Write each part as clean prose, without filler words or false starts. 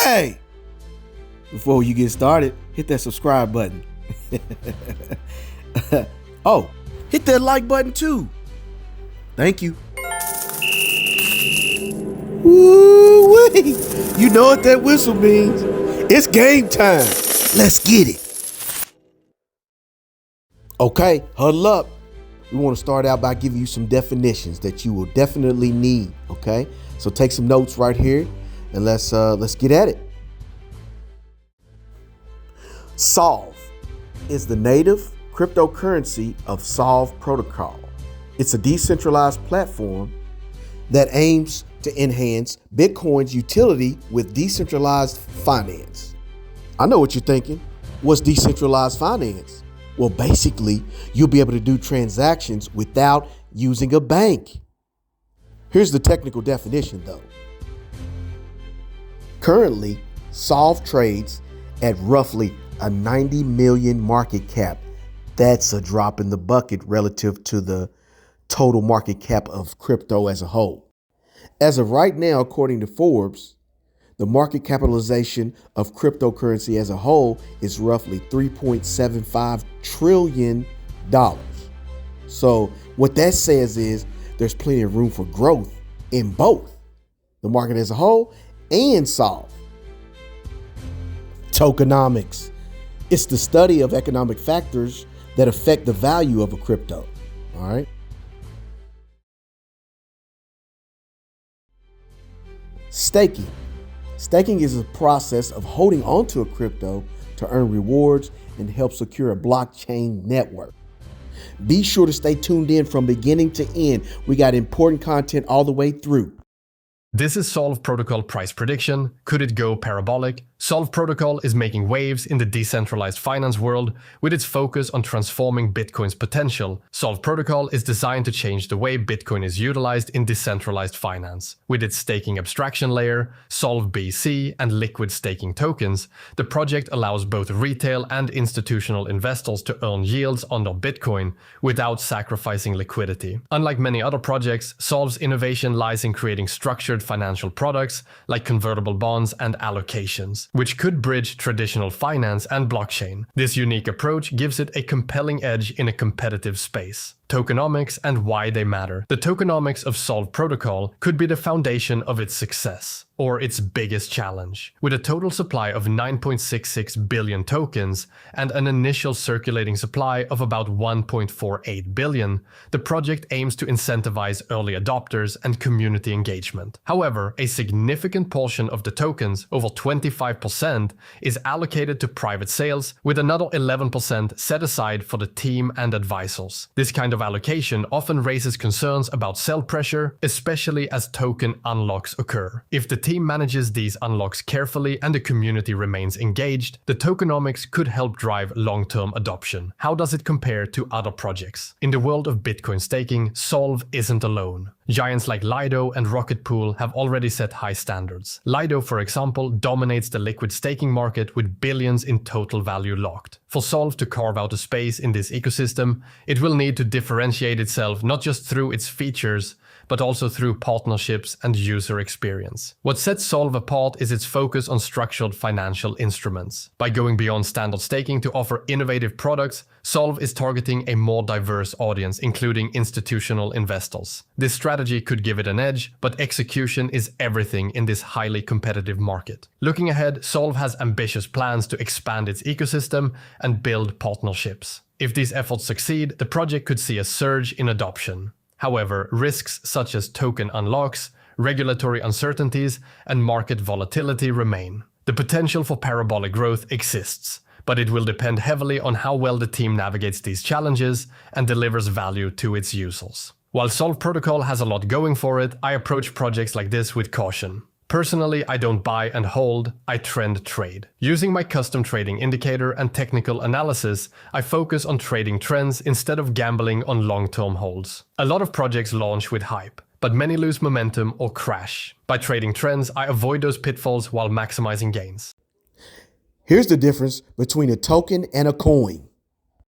Hey! Before you get started, hit that subscribe button. Oh, hit that like button too. Thank you. Woo-wee! You know what that whistle means. It's game time. Let's get it. Okay, huddle up. We want to start out by giving you some definitions that you will definitely need, okay? So take some notes right here and let's get at it. SOLV is the native cryptocurrency of SOLV protocol. It's a decentralized platform that aims to enhance Bitcoin's utility with decentralized finance. I know what you're thinking. What's decentralized finance? Well, basically, you'll be able to do transactions without using a bank. Here's the technical definition, though. Currently, SOLV trades at roughly a 90 million market cap. That's a drop in the bucket relative to the total market cap of crypto as a whole. As of right now, according to Forbes, the market capitalization of cryptocurrency as a whole is roughly $3.75 trillion. So what that says is there's plenty of room for growth in both the market as a whole and SOLV. Tokenomics. It's the study of economic factors that affect the value of a crypto. All right. Staking. Staking is a process of holding onto a crypto to earn rewards and help secure a blockchain network. Be sure to stay tuned in from beginning to end. We got important content all the way through. This is SOLV protocol price prediction. Could it go parabolic? SOLV protocol is making waves in the decentralized finance world with its focus on transforming Bitcoin's potential. SOLV protocol is designed to change the way Bitcoin is utilized in decentralized finance. With its staking abstraction layer, SOLV BC, and liquid staking tokens, the project allows both retail and institutional investors to earn yields on their Bitcoin without sacrificing liquidity. Unlike many other projects, SOLV's innovation lies in creating structured financial products like convertible bonds and allocations, which could bridge traditional finance and blockchain. This unique approach gives it a compelling edge in a competitive space. Tokenomics and why they matter. The tokenomics of SOLV protocol could be the foundation of its success, or its biggest challenge. With a total supply of 9.66 billion tokens and an initial circulating supply of about 1.48 billion, the project aims to incentivize early adopters and community engagement. However, a significant portion of the tokens, over 25%, is allocated to private sales, with another 11% set aside for the team and advisors. This kind of allocation often raises concerns about sell pressure, especially as token unlocks occur. If the team manages these unlocks carefully and the community remains engaged, the tokenomics could help drive long-term adoption. How does it compare to other projects? In the world of Bitcoin staking, SOLV isn't alone. Giants like Lido and Rocket Pool have already set high standards. Lido, for example, dominates the liquid staking market with billions in total value locked. For SOLV to carve out a space in this ecosystem, it will need to differentiate itself not just through its features, but also through partnerships and user experience. What sets SOLV apart is its focus on structured financial instruments. By going beyond standard staking to offer innovative products, SOLV is targeting a more diverse audience, including institutional investors. This strategy could give it an edge, but execution is everything in this highly competitive market. Looking ahead, SOLV has ambitious plans to expand its ecosystem and build partnerships. If these efforts succeed, the project could see a surge in adoption. However, risks such as token unlocks, regulatory uncertainties, and market volatility remain. The potential for parabolic growth exists, but it will depend heavily on how well the team navigates these challenges and delivers value to its users. While SOLV protocol has a lot going for it, I approach projects like this with caution. Personally, I don't buy and hold, I trend trade. Using my custom trading indicator and technical analysis, I focus on trading trends instead of gambling on long-term holds. A lot of projects launch with hype, but many lose momentum or crash. By trading trends, I avoid those pitfalls while maximizing gains. Here's the difference between a token and a coin.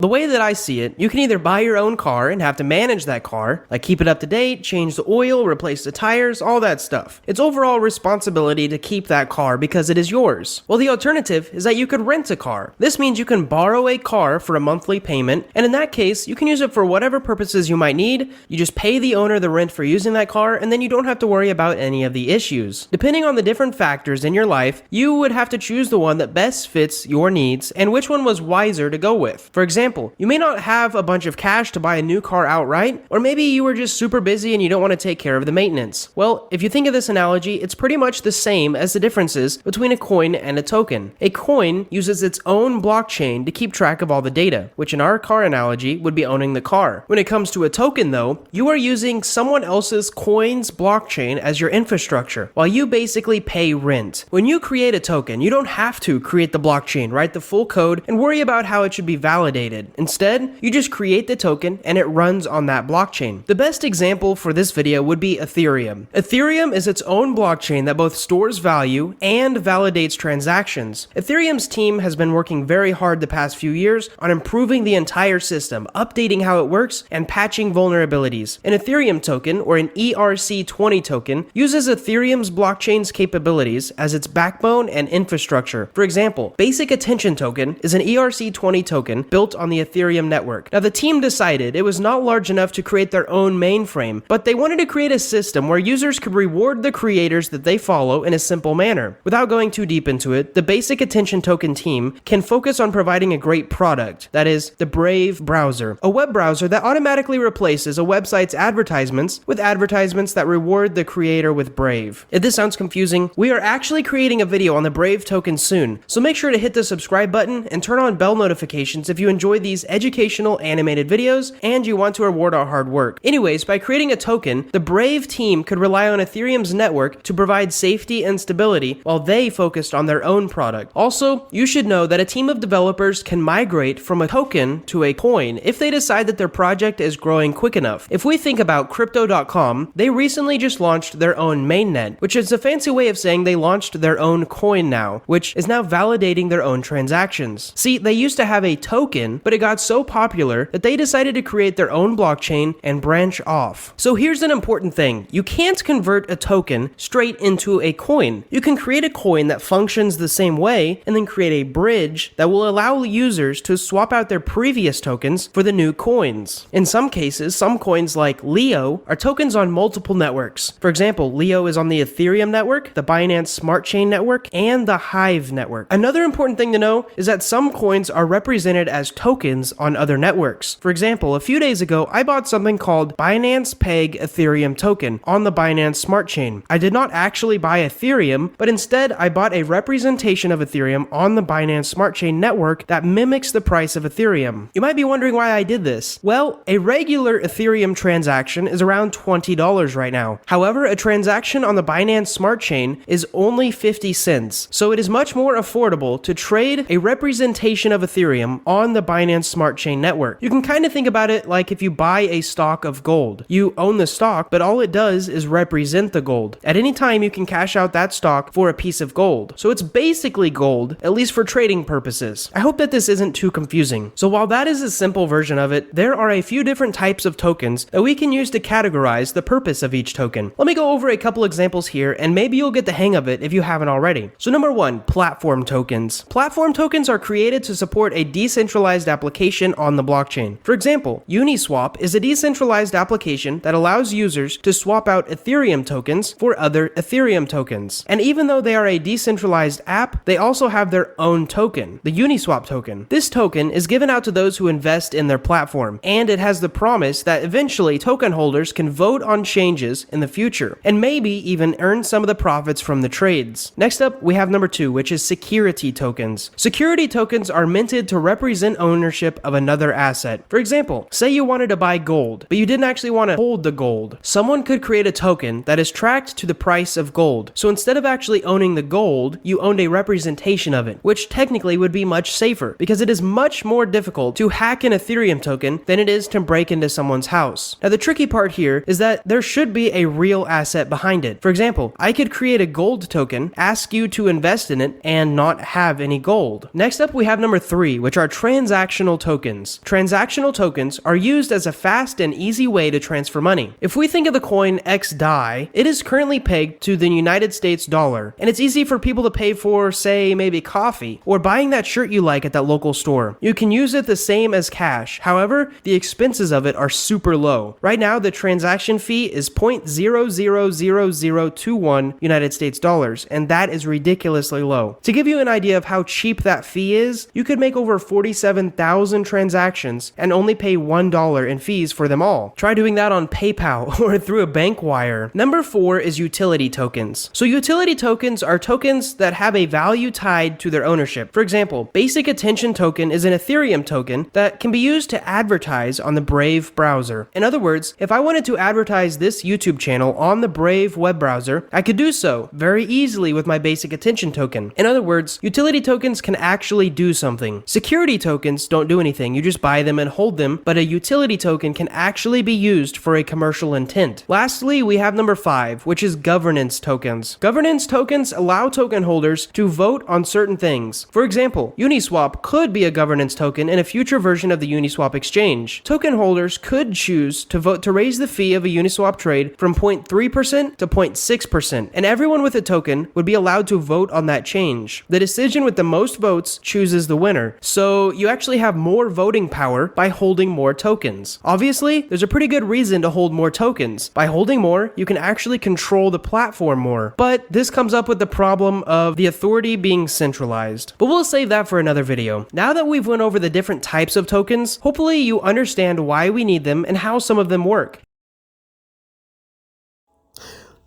The way that I see it, you can either buy your own car and have to manage that car, like keep it up to date, change the oil, replace the tires, all that stuff. It's overall responsibility to keep that car because it is yours. Well, the alternative is that you could rent a car. This means you can borrow a car for a monthly payment, and in that case, you can use it for whatever purposes you might need. You just pay the owner the rent for using that car, and then you don't have to worry about any of the issues. Depending on the different factors in your life, you would have to choose the one that best fits your needs and which one was wiser to go with. For example, you may not have a bunch of cash to buy a new car outright, or maybe you were just super busy and you don't want to take care of the maintenance. Well, if you think of this analogy, it's pretty much the same as the differences between a coin and a token. A coin uses its own blockchain to keep track of all the data, which in our car analogy would be owning the car. When it comes to a token though, you are using someone else's coin's blockchain as your infrastructure, while you basically pay rent. When you create a token, you don't have to create the blockchain, write the full code, and worry about how it should be validated. Instead, you just create the token and it runs on that blockchain. The best example for this video would be Ethereum. Ethereum is its own blockchain that both stores value and validates transactions. Ethereum's team has been working very hard the past few years on improving the entire system, updating how it works, and patching vulnerabilities. An Ethereum token, or an ERC20 token, uses Ethereum's blockchain's capabilities as its backbone and infrastructure. For example, Basic Attention Token is an ERC20 token built on the Ethereum network. Now, the team decided it was not large enough to create their own mainframe, but they wanted to create a system where users could reward the creators that they follow in a simple manner. Without going too deep into it, the Basic Attention Token team can focus on providing a great product, that is, the Brave browser, a web browser that automatically replaces a website's advertisements with advertisements that reward the creator with Brave. If this sounds confusing, we are actually creating a video on the Brave token soon, so make sure to hit the subscribe button and turn on bell notifications if you enjoy these educational animated videos and you want to reward our hard work. Anyways, by creating a token, the Brave team could rely on Ethereum's network to provide safety and stability while they focused on their own product. Also, you should know that a team of developers can migrate from a token to a coin if they decide that their project is growing quick enough. If we think about Crypto.com, they recently just launched their own mainnet, which is a fancy way of saying they launched their own coin now, which is now validating their own transactions. See, they used to have a token, but it got so popular that they decided to create their own blockchain and branch off. So here's an important thing. You can't convert a token straight into a coin. You can create a coin that functions the same way and then create a bridge that will allow users to swap out their previous tokens for the new coins. In some cases, some coins like Leo are tokens on multiple networks. For example, Leo is on the Ethereum network, the Binance Smart Chain network, and the Hive network. Another important thing to know is that some coins are represented as tokens on other networks. For example, a few days ago, I bought something called Binance Peg Ethereum token on the Binance Smart Chain. I did not actually buy Ethereum, but instead I bought a representation of Ethereum on the Binance Smart Chain network that mimics the price of Ethereum. You might be wondering why I did this. Well, a regular Ethereum transaction is around $20 right now. However, a transaction on the Binance Smart Chain is only 50 cents, so it is much more affordable to trade a representation of Ethereum on the Binance Smart Chain network. You can kind of think about it like if you buy a stock of gold. You own the stock, but all it does is represent the gold. At any time, you can cash out that stock for a piece of gold. So it's basically gold, at least for trading purposes. I hope that this isn't too confusing. So while that is a simple version of it, there are a few different types of tokens that we can use to categorize the purpose of each token. Let me go over a couple examples here, and maybe you'll get the hang of it if you haven't already. So number one, platform tokens. Platform tokens are created to support a decentralized application on the blockchain. For example, Uniswap is a decentralized application that allows users to swap out Ethereum tokens for other Ethereum tokens. And even though they are a decentralized app, they also have their own token, the Uniswap token. This token is given out to those who invest in their platform, and it has the promise that eventually token holders can vote on changes in the future, and maybe even earn some of the profits from the trades. Next up, we have number two, which is security tokens. Security tokens are minted to represent ownership of another asset. For example, say you wanted to buy gold, but you didn't actually want to hold the gold. Someone could create a token that is tracked to the price of gold. So instead of actually owning the gold, you owned a representation of it, which technically would be much safer because it is much more difficult to hack an Ethereum token than it is to break into someone's house. Now the tricky part here is that there should be a real asset behind it. For example, I could create a gold token, ask you to invest in it, and not have any gold. Next up, we have number three, which are transaction transactional tokens. Transactional tokens are used as a fast and easy way to transfer money. If we think of the coin XDAI, it is currently pegged to the United States dollar, and it's easy for people to pay for, say, maybe coffee, or buying that shirt you like at that local store. You can use it the same as cash. However, the expenses of it are super low. Right now, the transaction fee is 0.000021 United States dollars, and that is ridiculously low. To give you an idea of how cheap that fee is, you could make over 47,000 transactions and only pay $1 in fees for them all. Try doing that on PayPal or through a bank wire. Number 4 is utility tokens. So utility tokens are tokens that have a value tied to their ownership. For example, Basic Attention Token is an Ethereum token that can be used to advertise on the Brave browser. In other words, if I wanted to advertise this YouTube channel on the Brave web browser, I could do so very easily with my Basic Attention Token. In other words, utility tokens can actually do something. Security tokens don't do anything, you just buy them and hold them, but a utility token can actually be used for a commercial intent. Lastly, we have number 5, which is governance tokens. Governance tokens allow token holders to vote on certain things. For example, Uniswap could be a governance token in a future version of the Uniswap exchange. Token holders could choose to vote to raise the fee of a Uniswap trade from 0.3% to 0.6%, and everyone with a token would be allowed to vote on that change. The decision with the most votes chooses the winner, so you actually have more voting power by holding more tokens. Obviously, there's a pretty good reason to hold more tokens. By holding more, you can actually control the platform more, but this comes up with the problem of the authority being centralized. But we'll save that for another video. Now that we've went over the different types of tokens, hopefully you understand why we need them and how some of them work.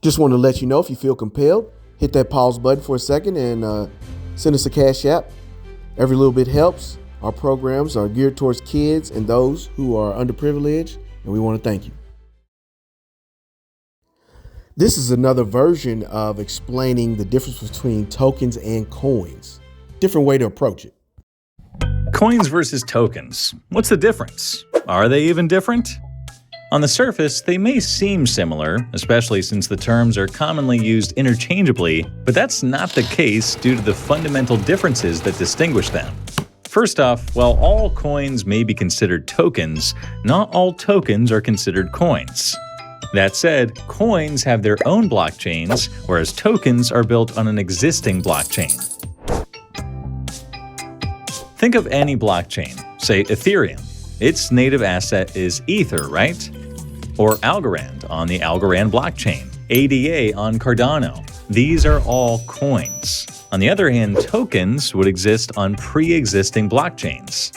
Just want to let you know, if you feel compelled, hit that pause button for a second and send us a Cash App. Every little bit helps. Our programs are geared towards kids and those who are underprivileged, and we want to thank you. This is another version of explaining the difference between tokens and coins. Different way to approach it. Coins versus tokens. What's the difference? Are they even different? On the surface, they may seem similar, especially since the terms are commonly used interchangeably, but that's not the case due to the fundamental differences that distinguish them. First off, while all coins may be considered tokens, not all tokens are considered coins. That said, coins have their own blockchains, whereas tokens are built on an existing blockchain. Think of any blockchain, say Ethereum. Its native asset is Ether, right? Or Algorand on the Algorand blockchain, ADA on Cardano. These are all coins. On the other hand, tokens would exist on pre-existing blockchains.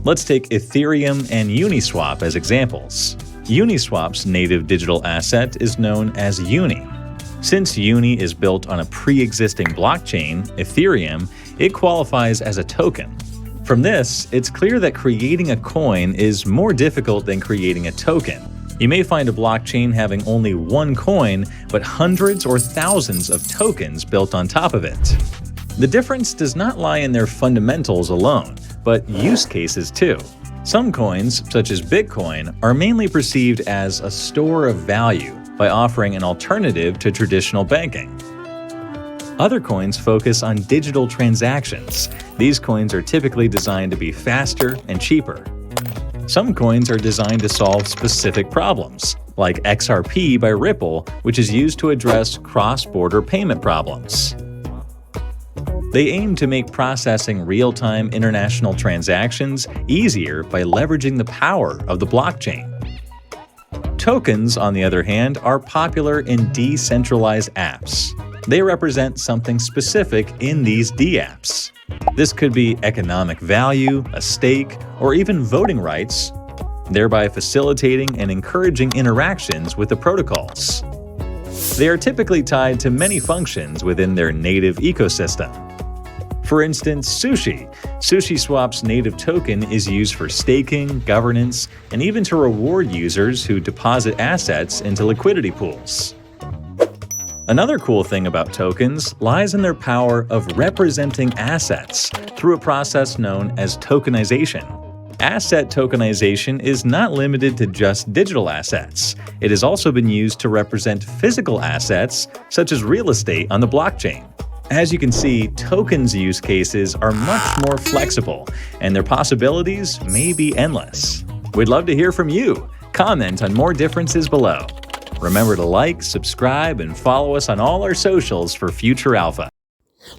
Let's take Ethereum and Uniswap as examples. Uniswap's native digital asset is known as Uni. Since Uni is built on a pre-existing blockchain, Ethereum, it qualifies as a token. From this, it's clear that creating a coin is more difficult than creating a token. You may find a blockchain having only one coin, but hundreds or thousands of tokens built on top of it. The difference does not lie in their fundamentals alone, but use cases too. Some coins, such as Bitcoin, are mainly perceived as a store of value by offering an alternative to traditional banking. Other coins focus on digital transactions. These coins are typically designed to be faster and cheaper. Some coins are designed to solve specific problems, like XRP by Ripple, which is used to address cross-border payment problems. They aim to make processing real-time international transactions easier by leveraging the power of the blockchain. Tokens, on the other hand, are popular in decentralized apps. They represent something specific in these D-apps. This could be economic value, a stake, or even voting rights, thereby facilitating and encouraging interactions with the protocols. They are typically tied to many functions within their native ecosystem. For instance, Sushi. SushiSwap's native token is used for staking, governance, and even to reward users who deposit assets into liquidity pools. Another cool thing about tokens lies in their power of representing assets through a process known as tokenization. Asset tokenization is not limited to just digital assets. It has also been used to represent physical assets, such as real estate on the blockchain. As you can see, tokens use cases are much more flexible, and their possibilities may be endless. We'd love to hear from you. Comment on more differences below. Remember to like, subscribe, and follow us on all our socials for future alpha.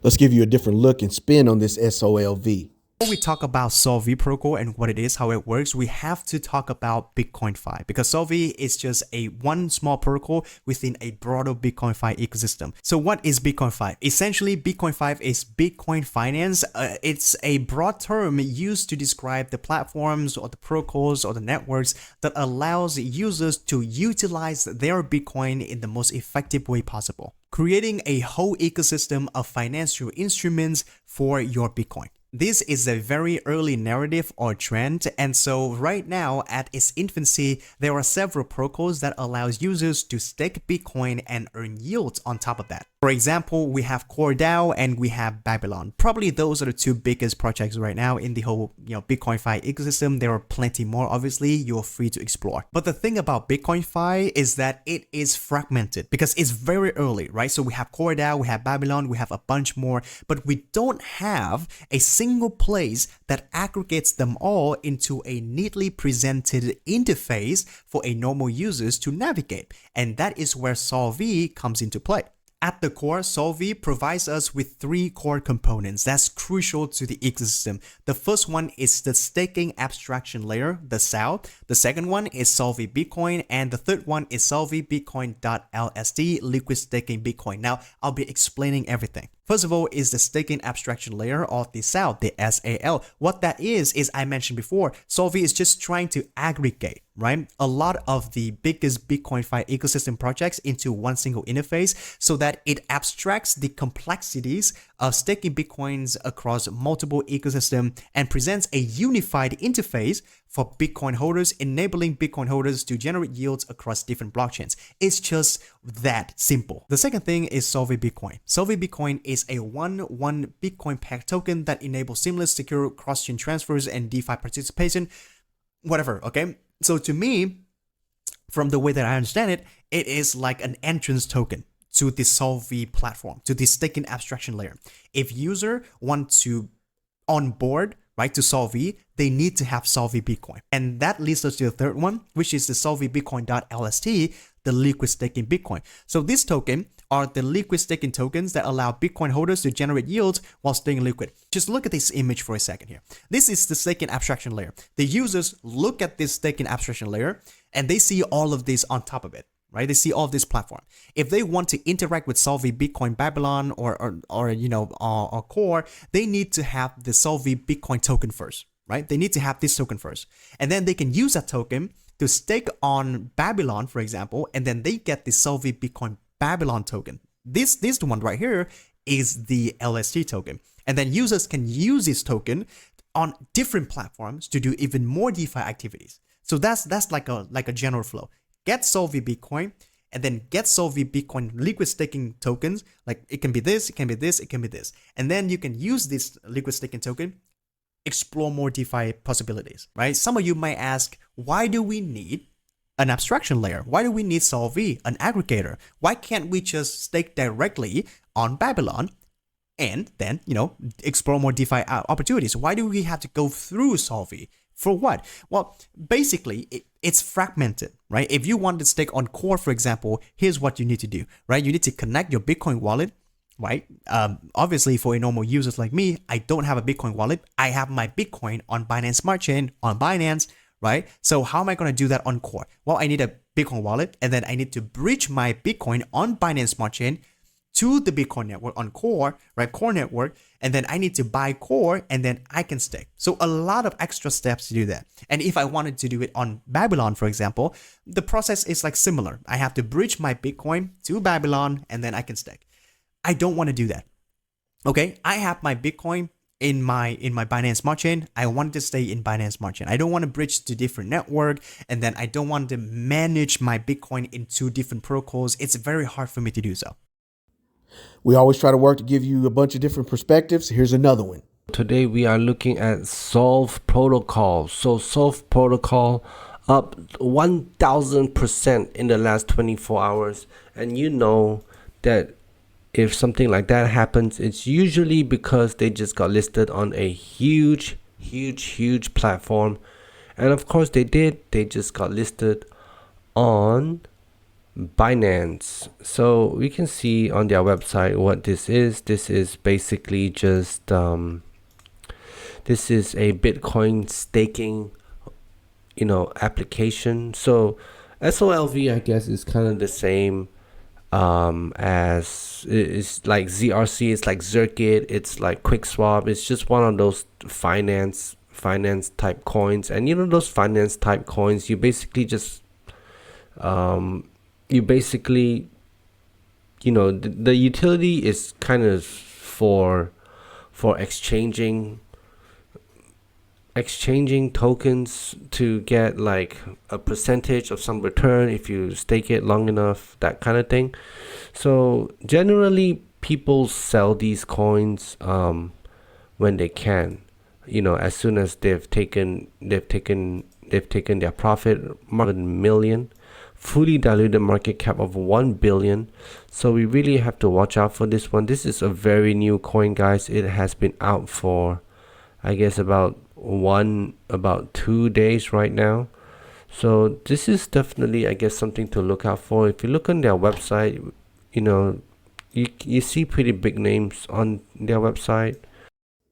Let's give you a different look and spin on this SOLV. Before we talk about SOLV protocol and what it is, how it works, we have to talk about BitcoinFi, because SOLV is just one small protocol within a broader BitcoinFi ecosystem. So what is BitcoinFi? Essentially, BitcoinFi is Bitcoin finance. It's a broad term used to describe the platforms or the protocols or the networks that allows users to utilize their Bitcoin in the most effective way possible, creating a whole ecosystem of financial instruments for your Bitcoin. This is a very early narrative or trend, and so right now at its infancy, there are several protocols that allows users to stake Bitcoin and earn yields on top of that. For example, we have CoreDAO and we have Babylon. Probably those are the two biggest projects right now in the whole BitcoinFi ecosystem. There are plenty more, obviously, you're free to explore. But the thing about BitcoinFi is that it is fragmented because it's very early, right? So we have CoreDAO, we have Babylon, we have a bunch more, but we don't have a single place that aggregates them all into a neatly presented interface for a normal users to navigate. And that is where SOLV comes into play. At the core, SOLV provides us with three core components that's crucial to the ecosystem. The first one is the staking abstraction layer, the SAL. The second one is SOLV Bitcoin, and the third one is SOLV Bitcoin.LST, liquid staking Bitcoin. Now, I'll be explaining everything. First of all is the staking abstraction layer, or the SAL, the SAL. What that is I mentioned before, SOLV is just trying to aggregate, right, a lot of the biggest BitcoinFi ecosystem projects into one single interface so that it abstracts the complexities of staking Bitcoins across multiple ecosystems and presents a unified interface for Bitcoin holders, enabling Bitcoin holders to generate yields across different blockchains. It's just that simple. The second thing is SOLV Bitcoin. SOLV Bitcoin is a one Bitcoin peg token that enables seamless, secure cross-chain transfers and DeFi participation, whatever, okay? So to me, from the way that I understand it, it is like an entrance token to the SOLV platform, to the staking abstraction layer. If user want to onboard, right, to SOLV, they need to have SOLV Bitcoin. And that leads us to the third one, which is the SOLV Bitcoin.LST, the liquid staking Bitcoin. So this token are the liquid staking tokens that allow Bitcoin holders to generate yields while staying liquid. Just look at this image for a second here. This is the staking abstraction layer. The users look at this staking abstraction layer and they see all of this on top of it, right? They see all of this platform. If they want to interact with SOLV Bitcoin Babylon or Core, they need to have the SOLV Bitcoin token first, right? They need to have this token first. And then they can use that token to stake on Babylon, for example, and then they get the SOLV Bitcoin Babylon token. This one right here is the LST token. And then users can use this token on different platforms to do even more DeFi activities. So that's like a general flow. Get SOLV Bitcoin and then get SOLV Bitcoin liquid staking tokens. Like it can be this, it can be this, it can be this. And then you can use this liquid staking token, explore more DeFi possibilities, right? Some of you might ask, why do we need an abstraction layer? Why do we need SOLV, an aggregator? Why can't we just stake directly on Babylon and then, explore more DeFi opportunities? Why do we have to go through SOLV? For what? Well, basically, it's fragmented, right? If you want to stake on Core, for example, here's what you need to do, right? You need to connect your Bitcoin wallet, right? Obviously, for a normal users like me, I don't have a Bitcoin wallet. I have my Bitcoin on Binance Smart Chain, on Binance, right? So how am I going to do that on Core? Well, I need a Bitcoin wallet, and then I need to bridge my Bitcoin on Binance Smart Chain to the Bitcoin network on Core, right? Core network, and then I need to buy Core, and then I can stake. So a lot of extra steps to do that. And if I wanted to do it on Babylon, for example, the process is like similar. I have to bridge my Bitcoin to Babylon, and then I can stake. I don't want to do that. Okay, I have my Bitcoin in my Binance Smart Chain. I want to stay in Binance Smart Chain. I don't want to bridge to different network, and then I don't want to manage my Bitcoin in two different protocols. It's very hard for me to do so. We always try to work to give you a bunch of different perspectives. Here's another one. Today we are looking at SOLV protocol. So SOLV protocol up 1000% in the last 24 hours. And you know that if something like that happens, it's usually because they just got listed on a huge platform. And of course they just got listed on Binance. So we can see on their website what this is. This is basically just this is a Bitcoin staking, application. So SOLV, I guess, is kind of the same as it's like ZRC, it's like Circuit, it's like QuickSwap. It's just one of those finance type coins. And those finance type coins, you basically just the utility is kind of for exchanging tokens to get like a percentage of some return if you stake it long enough, that kind of thing. So generally people sell these coins when they can, as soon as they've taken their profit, market million, fully diluted market cap of 1 billion. So we really have to watch out for this one. This is a very new coin, guys. It has been out for, I guess, about 2 days right now. So this is definitely, I guess, something to look out for. If you look on their website, you see pretty big names on their website.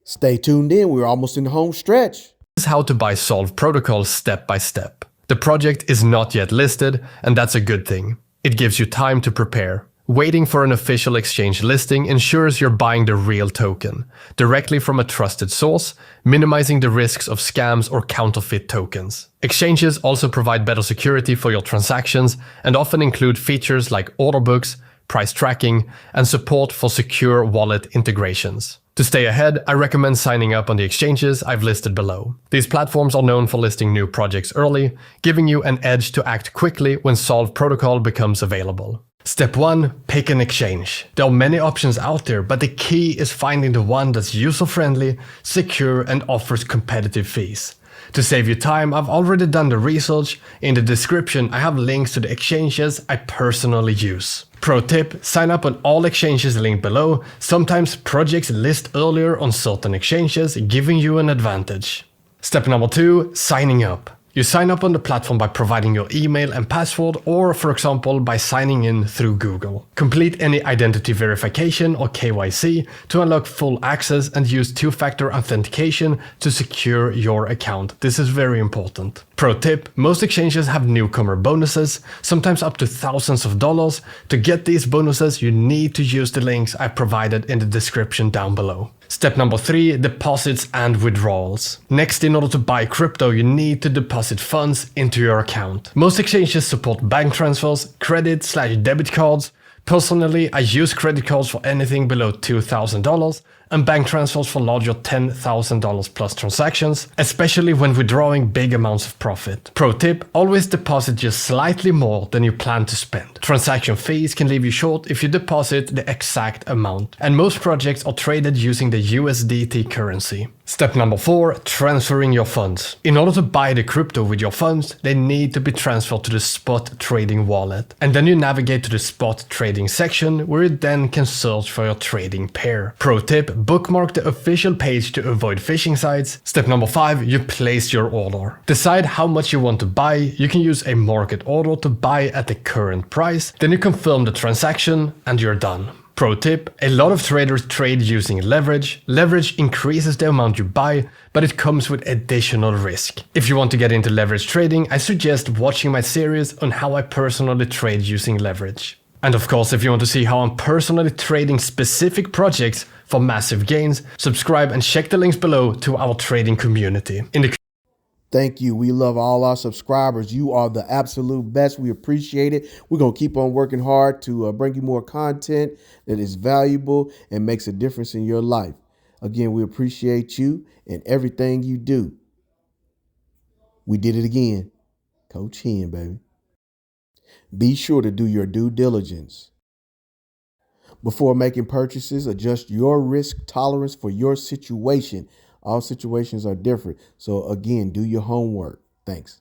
Stay tuned in. We're almost in the home stretch. This is how to buy SOLV protocol step by step. The project is not yet listed, and that's a good thing. It gives you time to prepare. Waiting for an official exchange listing ensures you're buying the real token, directly from a trusted source, minimizing the risks of scams or counterfeit tokens. Exchanges also provide better security for your transactions and often include features like order books, price tracking, and support for secure wallet integrations. To stay ahead, I recommend signing up on the exchanges I've listed below. These platforms are known for listing new projects early, giving you an edge to act quickly when SOLV protocol becomes available. Step 1. Pick an exchange. There are many options out there, but the key is finding the one that's user-friendly, secure, and offers competitive fees. To save you time, I've already done the research. In the description, I have links to the exchanges I personally use. Pro tip, sign up on all exchanges linked below. Sometimes projects list earlier on certain exchanges, giving you an advantage. Step number 2, signing up. You sign up on the platform by providing your email and password, or for example by signing in through Google. Complete any identity verification or KYC to unlock full access and use two-factor authentication to secure your account. This is very important. Pro tip, most exchanges have newcomer bonuses, sometimes up to thousands of dollars. To get these bonuses, you need to use the links I provided in the description down below. Step number 3, deposits and withdrawals. Next, in order to buy crypto, you need to deposit funds into your account. Most exchanges support bank transfers, credit/debit cards. Personally, I use credit cards for anything below $2,000 and bank transfers for larger $10,000 plus transactions, especially when withdrawing big amounts of profit. Pro tip, always deposit just slightly more than you plan to spend. Transaction fees can leave you short if you deposit the exact amount, and most projects are traded using the USDT currency. Step number 4, transferring your funds. In order to buy the crypto with your funds, they need to be transferred to the spot trading wallet. And then you navigate to the spot trading section, where you then can search for your trading pair. Pro tip, bookmark the official page to avoid phishing sites. Step number 5, you place your order. Decide how much you want to buy. You can use a market order to buy at the current price. Then you confirm the transaction and you're done. Pro tip, a lot of traders trade using leverage. Leverage increases the amount you buy, but it comes with additional risk. If you want to get into leverage trading, I suggest watching my series on how I personally trade using leverage. And of course, if you want to see how I'm personally trading specific projects for massive gains, subscribe and check the links below to our trading community. Thank you. We love all our subscribers. You are the absolute best. We appreciate it. We're going to keep on working hard to bring you more content that is valuable and makes a difference in your life. Again, we appreciate you and everything you do. We did it again. Coach Hen, baby. Be sure to do your due diligence. Before making purchases, adjust your risk tolerance for your situation. All situations are different. So again, do your homework. Thanks.